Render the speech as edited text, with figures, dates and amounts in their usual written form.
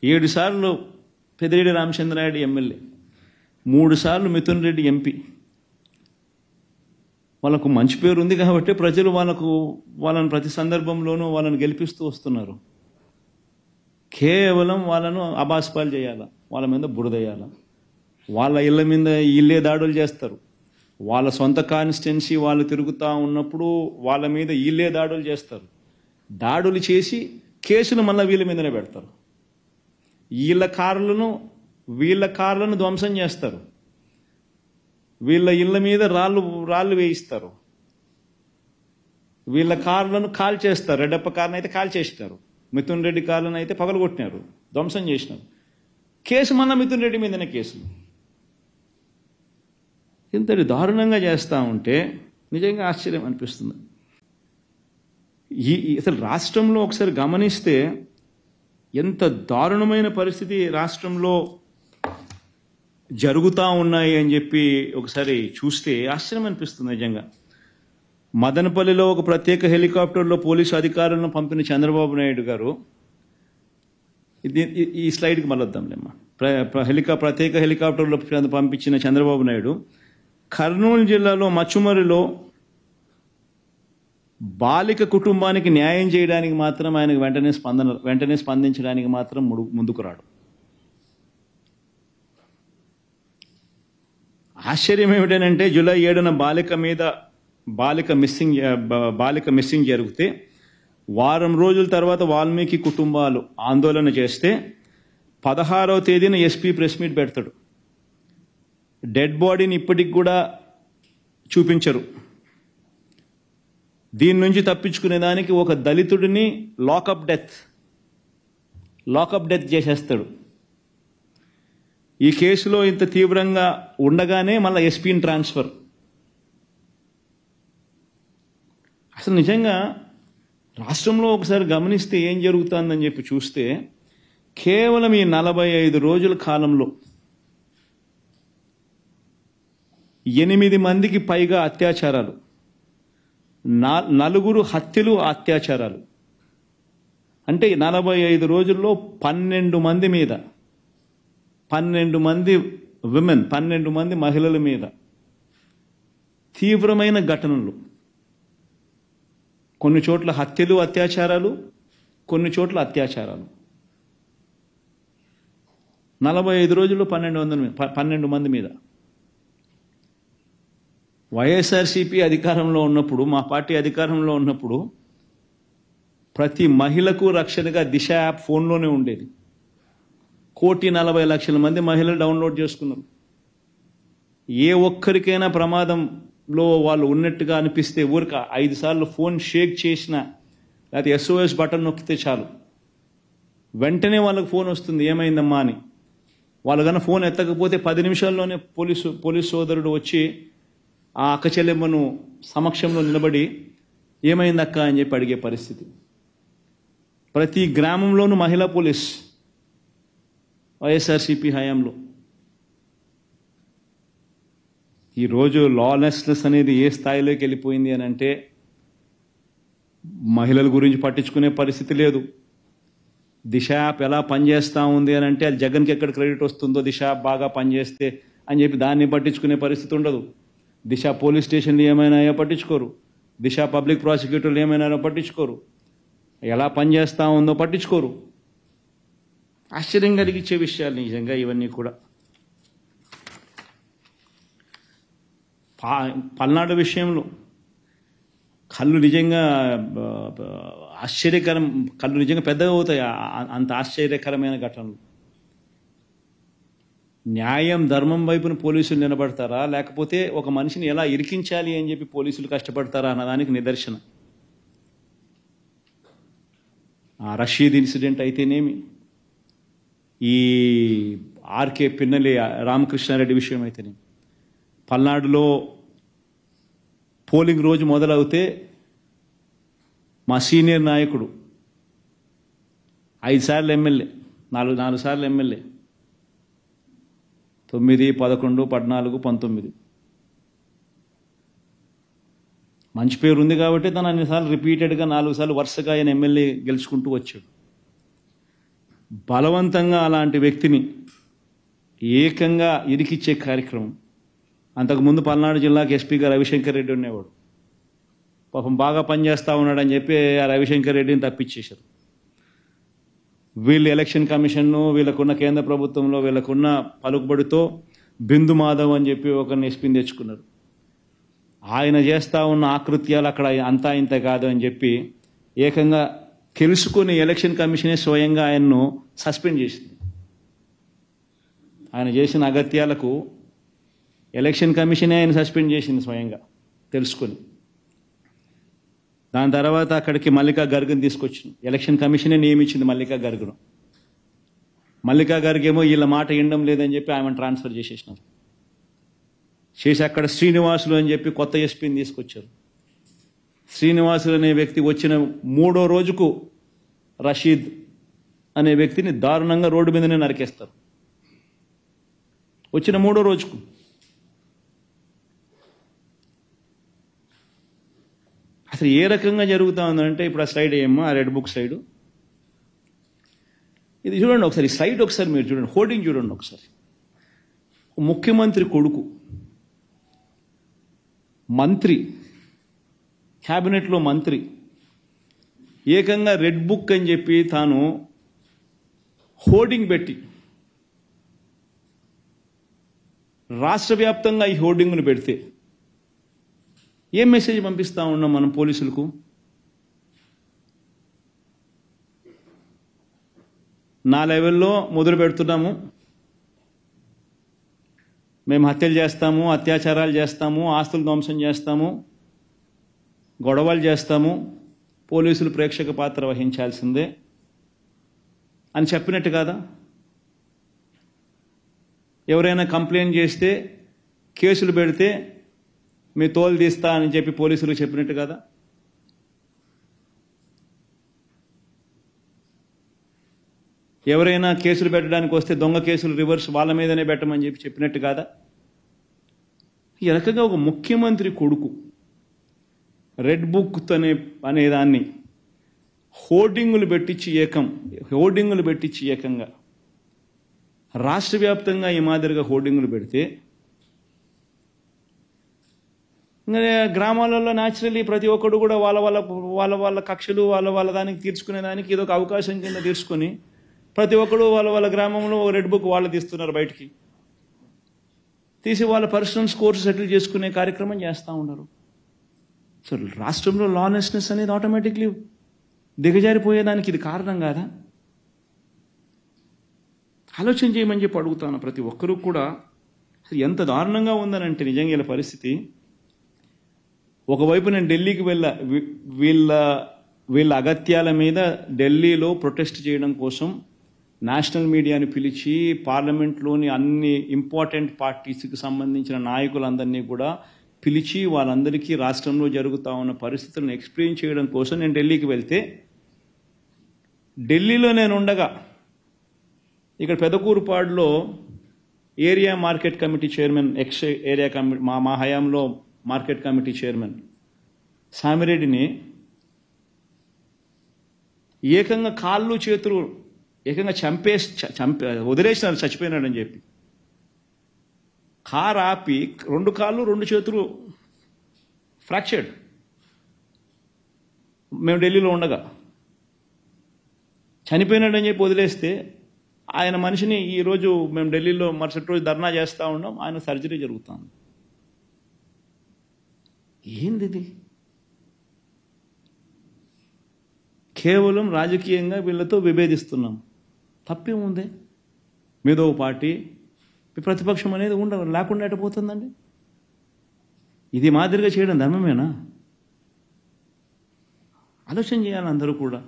7 సార్లు పెద్దిరెడ్డి రామచంద్రారెడ్డి ఎమ్మెల్యే, 3 సార్లు మిథున్ రెడ్డి ఎంపీ. వాళ్ళకు మంచి పేరు ఉంది కాబట్టి ప్రజలు వాళ్ళని ప్రతి సందర్భంలోనూ వాళ్ళని గెలిపిస్తూ వస్తున్నారు. కేవలం వాళ్ళను అబాస్పాలు చేయాలా, వాళ్ళ మీద బురదయ్యాలా, వాళ్ళ ఇళ్ళ మీద ఇల్లే దాడులు చేస్తారు. వాళ్ళ సొంత కాన్స్టిట్యున్సీ వాళ్ళు తిరుగుతూ ఉన్నప్పుడు వాళ్ళ మీద ఇల్లే దాడులు చేస్తారు. దాడులు చేసి కేసులు మళ్ళీ వీళ్ళ మీదనే పెడతారు. వీళ్ళ కార్లను ధ్వంసం చేస్తారు. వీళ్ళ ఇళ్ళ మీద రాళ్ళు వేయిస్తారు. వీళ్ళ కార్లను కాల్ చేస్తారు. రెడ్డప్ప కార్ని అయితే కాల్ చేస్తారు, మిథున్ రెడ్డి కార్లను అయితే పగలగొట్టినారు, ధ్వంసం చేసినారు. కేసు మళ్ళీ మిథున్ రెడ్డి మీదనే కేసులు. ఇంతటి దారుణంగా చేస్తూ ఉంటే నిజంగా ఆశ్చర్యం అనిపిస్తుంది. అసలు రాష్ట్రంలో ఒకసారి గమనిస్తే ఎంత దారుణమైన పరిస్థితి రాష్ట్రంలో జరుగుతూ ఉన్నాయి అని చెప్పి ఒకసారి చూస్తే ఆశ్చర్యం అనిపిస్తుంది నిజంగా. మదనపల్లిలో ఒక ప్రత్యేక హెలికాప్టర్లో పోలీసు అధికారులను పంపిన చంద్రబాబు నాయుడు గారు, ఈ స్లైడ్కి మళ్ళీ వద్దాంలేమ్మా. ప్రత్యేక హెలికాప్టర్లో పంపించిన చంద్రబాబు నాయుడు కర్నూలు జిల్లాలో మచ్చుమరిలో బాలిక కుటుంబానికి న్యాయం చేయడానికి మాత్రం ఆయనకు వెంటనే స్పందించడానికి మాత్రం ముందుకు రాడు. ఆశ్చర్యం ఏమిటంటే జూలై 7న బాలిక మిస్సింగ్ జరిగితే వారం రోజుల తర్వాత వాల్మీకి కుటుంబాలు ఆందోళన చేస్తే 16వ తేదీన ఎస్పీ ప్రెస్ మీట్ పెడతాడు. డెడ్ బాడీని ఇప్పటికి కూడా చూపించరు. దీని నుంచి తప్పించుకునే దానికి ఒక దళితుడిని లాకప్ డెత్ చేసేస్తాడు. ఈ కేసులో ఇంత తీవ్రంగా ఉండగానే మళ్ళీ ఎస్పీని ట్రాన్స్ఫర్. అసలు నిజంగా రాష్ట్రంలో ఒకసారి గమనిస్తే ఏం జరుగుతుందని చెప్పి చూస్తే కేవలం ఈ 45 రోజుల కాలంలో 8 మందికి పైగా అత్యాచారాలు, 4 హత్యలు, అత్యాచారాలు. అంటే 45 రోజుల్లో 12 మంది మీద, 12 మంది విమెన్, 12 మంది మహిళల మీద తీవ్రమైన ఘటనలు. కొన్ని చోట్ల హత్యలు, అత్యాచారాలు, కొన్ని చోట్ల అత్యాచారాలు. 45 రోజుల్లో 12 మంది మీద. వైఎస్ఆర్సీపీ అధికారంలో ఉన్నప్పుడు, మా పార్టీ అధికారంలో ఉన్నప్పుడు ప్రతి మహిళకు రక్షణగా దిశ యాప్ ఫోన్లోనే ఉండేది. 1,40,00,000 మంది మహిళలు డౌన్లోడ్ చేసుకున్నారు. ఏ ఒక్కరికైనా ప్రమాదంలో వాళ్ళు ఉన్నట్టుగా అనిపిస్తే ఊరిక 5 సార్లు ఫోన్ షేక్ చేసినా లేకపోతే SOS బటన్ నొక్కితే చాలు, వెంటనే వాళ్ళకి ఫోన్ వస్తుంది ఏమైందమ్మా అని. వాళ్ళు కన్నా ఫోన్ ఎత్తకపోతే 10 నిమిషాల్లోనే పోలీసు సోదరుడు వచ్చి ఆ అక్క చెల్లెమ్మను సమక్షంలో నిలబడి ఏమైందక్క అని చెప్పి అడిగే పరిస్థితి. ప్రతి గ్రామంలోనూ మహిళా పోలీస్ వైఎస్ఆర్సీపీ హయాంలో. ఈరోజు లాలెస్నెస్ అనేది ఏ స్థాయిలోకి వెళ్ళిపోయింది అని అంటే మహిళల గురించి పట్టించుకునే పరిస్థితి లేదు. దిశ యాప్ ఎలా పనిచేస్తూ ఉంది అని అంటే అది జగన్కి ఎక్కడ క్రెడిట్ వస్తుందో, దిశ యాప్ బాగా పనిచేస్తే అని చెప్పి దాన్ని పట్టించుకునే పరిస్థితి ఉండదు. దిశ పోలీస్ స్టేషన్లు ఏమైనా పట్టించుకోరు, దిశ పబ్లిక్ ప్రాసిక్యూటర్లు ఏమైనా పట్టించుకోరు, ఎలా పనిచేస్తూ ఉందో పట్టించుకోరు. ఆశ్చర్యం కలిగించే విషయాలు నిజంగా ఇవన్నీ కూడా. పల్నాడు విషయంలో కళ్ళు నిజంగా కళ్ళు నిజంగా పెద్దగా అవుతాయి. అంత ఆశ్చర్యకరమైన ఘటనలు. న్యాయం ధర్మం వైపున పోలీసులు నిలబడతారా, లేకపోతే ఒక మనిషిని ఎలా ఇరికించాలి అని చెప్పి పోలీసులు కష్టపడతారా అన్నదానికి నిదర్శనం. ఆ రషీద్ ఇన్సిడెంట్ అయితేనేమి, ఈ ఆర్కే పిన్నెల్లి రామకృష్ణారెడ్డి విషయం అయితేనేమి, పల్నాడులో పోలింగ్ రోజు మొదలవుతే మా సీనియర్ నాయకుడు 5 సార్లు ఎమ్మెల్యే, 4 సార్లు ఎమ్మెల్యే, 9, 11, 14, 19 మంచి పేరు ఉంది కాబట్టి తను అన్నిసార్లు రిపీటెడ్గా 4 సార్లు వరుసగా ఆయన ఎమ్మెల్యే గెలుచుకుంటూ వచ్చాడు. బలవంతంగా అలాంటి వ్యక్తిని ఏకంగా ఇరికిచ్చే కార్యక్రమం. అంతకుముందు పల్నాడు జిల్లాకి ఎస్పీగా రవిశంకర్ రెడ్డి ఉండేవాడు. పాపం బాగా పనిచేస్తూ ఉన్నాడని చెప్పి ఆ రవిశంకర్ రెడ్డిని తప్పించేశారు. వీళ్ళు ఎలక్షన్ కమిషన్ను, వీళ్ళకున్న కేంద్ర ప్రభుత్వంలో వీళ్ళకున్న పలుకుబడితో బిందు మాధవ్ అని చెప్పి ఒకరిని ఎస్పీని తెచ్చుకున్నారు. ఆయన చేస్తూ ఉన్న ఆకృత్యాలు అక్కడ అంతా ఇంత కాదు అని చెప్పి ఏకంగా తెలుసుకుని ఎలక్షన్ కమిషనే స్వయంగా ఆయన్ను సస్పెండ్ చేసింది. ఆయన చేసిన అగత్యాలకు ఎలక్షన్ కమిషనే ఆయన సస్పెండ్ చేసింది స్వయంగా తెలుసుకొని. దాని తర్వాత అక్కడికి మల్లికా గర్గ్ని తీసుకొచ్చింది. ఎలక్షన్ కమిషనే నియమించింది మల్లికా గర్గ్ను. మల్లికా గర్గ్ ఏమో వీళ్ళ మాట వినడం లేదని చెప్పి ఆమెను ట్రాన్స్ఫర్ చేసేసినారు. చేసి అక్కడ శ్రీనివాసులు అని చెప్పి కొత్త ఎస్పీని తీసుకొచ్చారు. శ్రీనివాసులు అనే వ్యక్తి వచ్చిన 3వ రోజుకు రషీద్ అనే వ్యక్తిని దారుణంగా రోడ్డు మీదనే నరికేస్తారు. వచ్చిన 3వ రోజుకు. అసలు ఏ రకంగా జరుగుతూ ఉందంటే ఇప్పుడు ఆ స్లైడ్ ఏమో ఆ రెడ్ బుక్ స్లైడ్ ఇది చూడండి ఒకసారి. స్లైడ్ ఒకసారి మీరు చూడండి, హోర్డింగ్ చూడండి ఒకసారి. ముఖ్యమంత్రి కొడుకు మంత్రి, క్యాబినెట్లో మంత్రి ఏకంగా రెడ్ బుక్ అని చెప్పి తాను హోర్డింగ్ పెట్టి రాష్ట్ర వ్యాప్తంగా ఈ హోర్డింగ్ను పెడితే ఏం మెసేజ్ పంపిస్తా ఉన్నాం మనం పోలీసులకు? నా లెవెల్లో మొదలు పెడుతున్నాము, మేము హత్యలు చేస్తాము, అత్యాచారాలు చేస్తాము, ఆస్తులు ధ్వంసం చేస్తాము, గొడవలు చేస్తాము, పోలీసులు ప్రేక్షక పాత్ర వహించాల్సిందే అని చెప్పినట్టు కాదా? ఎవరైనా కంప్లైంట్ చేస్తే కేసులు పెడితే మీ తోలు తీస్తా అని చెప్పి పోలీసులు చెప్పినట్టు కదా? ఎవరైనా కేసులు పెట్టడానికి వస్తే దొంగ కేసులు రివర్స్ వాళ్ళ మీదనే పెట్టమని చెప్పి చెప్పినట్టు కాదా? ఈ రకంగా ఒక ముఖ్యమంత్రి కొడుకు రెడ్ బుక్ అనే దాన్ని హోర్డింగులు పెట్టించి ఏకంగా రాష్ట్ర వ్యాప్తంగా ఈ మాదిరిగా హోర్డింగులు పెడితే ఇంకా గ్రామాలలో న్యాచురల్లీ ప్రతి ఒక్కడు కూడా వాళ్ళ కక్షలు వాళ్ళ దానికి తీర్చుకునే దానికి ఇదొక అవకాశం కింద తీర్చుకొని ప్రతి ఒక్కడు వాళ్ళ గ్రామంలో రెడ్ బుక్ వాళ్ళు తీస్తున్నారు, బయటికి తీసి వాళ్ళ పర్సనల్ స్కోర్స్ సెటిల్ చేసుకునే కార్యక్రమం చేస్తూ ఉన్నారు. సో రాష్ట్రంలో లానెస్నెస్ అనేది ఆటోమేటిక్లీ దిగజారిపోయేదానికి ఇది కారణం కాదా? ఆలోచన చేయమని చెప్పి అడుగుతాను ప్రతి ఒక్కరూ కూడా. అసలు ఎంత దారుణంగా ఉందనంటే నిజంగా ఇలా పరిస్థితి. ఒకవైపు నేను ఢిల్లీకి వీళ్ళ అగత్యాల మీద ఢిల్లీలో ప్రొటెస్ట్ చేయడం కోసం నేషనల్ మీడియాని పిలిచి పార్లమెంట్లోని అన్ని ఇంపార్టెంట్ పార్టీస్కి సంబంధించిన నాయకులందరినీ కూడా పిలిచి వాళ్ళందరికీ రాష్ట్రంలో జరుగుతూ ఉన్న పరిస్థితులను ఎక్స్ప్లెయిన్ చేయడం కోసం నేను ఢిల్లీకి వెళ్తే, ఢిల్లీలో నేను ఉండగా ఇక్కడ పెదకూరుపాడులో area market committee chairman, ex area committee మా హయాంలో మార్కెట్ కమిటీ చైర్మన్ సామిరెడ్డిని ఏకంగా కాళ్ళు చేతులు ఏకంగా వదిలేసినారు చచ్చిపోయినాడని చెప్పి. కారు ఆపి 2 కాళ్ళు 2 చేతులు ఫ్రాక్చర్డ్. మేము ఢిల్లీలో ఉండగా చనిపోయినాడని చెప్పి వదిలేస్తే ఆయన మనిషిని ఈరోజు మేము ఢిల్లీలో మరుసటి రోజు ధర్నా చేస్తూ ఉన్నాం, ఆయన సర్జరీ జరుగుతుంది. ఏంది? కేవలం రాజకీయంగా వీళ్ళతో విభేదిస్తున్నాం. తప్పేముంది? మీదో పార్టీ ప్రతిపక్షం అనేది లేకుండా ఎట్టపోతుందండి? ఇది మాదిరిగా చేయడం ధర్మమేనా? ఆలోచన చేయాలి అందరూ కూడా.